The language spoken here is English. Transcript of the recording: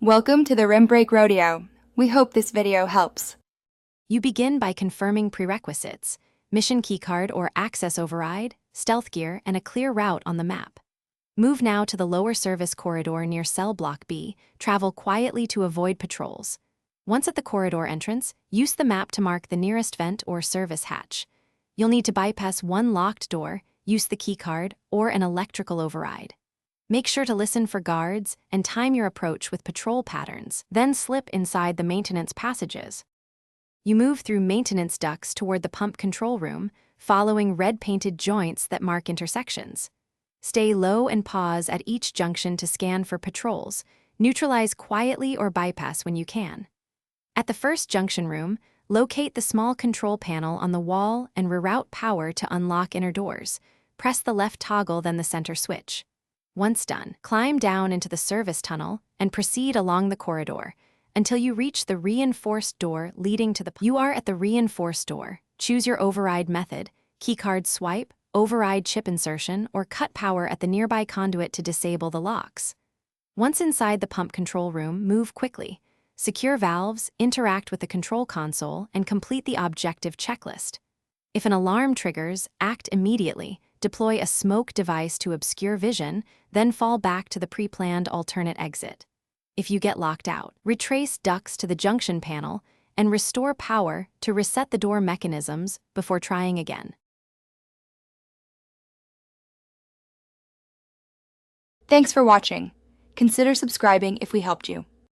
Welcome to the Rim Break Rodeo. We hope this video helps. You begin by confirming prerequisites: mission keycard or access override, stealth gear, and a clear route on the map. Move now to the lower service corridor near cell block B. Travel quietly to avoid patrols. Once at the corridor entrance, use the map to mark the nearest vent or service hatch. You'll need to bypass one locked door, use the keycard, or an electrical override. Make sure to listen for guards and time your approach with patrol patterns, then slip inside the maintenance passages. You move through maintenance ducts toward the pump control room, following red-painted joints that mark intersections. Stay low and pause at each junction to scan for patrols. Neutralize quietly or bypass when you can. At the first junction room, locate the small control panel on the wall and reroute power to unlock inner doors. Press the left toggle, then the center switch. Once done, climb down into the service tunnel and proceed along the corridor until you reach the reinforced door leading to the... You are at the reinforced door. Choose your override method: keycard swipe, override chip insertion, or cut power at the nearby conduit to disable the locks. Once inside the pump control room, move quickly. Secure valves, interact with the control console, and complete the objective checklist. If an alarm triggers, act immediately. Deploy a smoke device to obscure vision, then fall back to the pre-planned alternate exit. If you get locked out, retrace ducts to the junction panel and restore power to reset the door mechanisms before trying again. Thanks for watching. Consider subscribing if we helped you.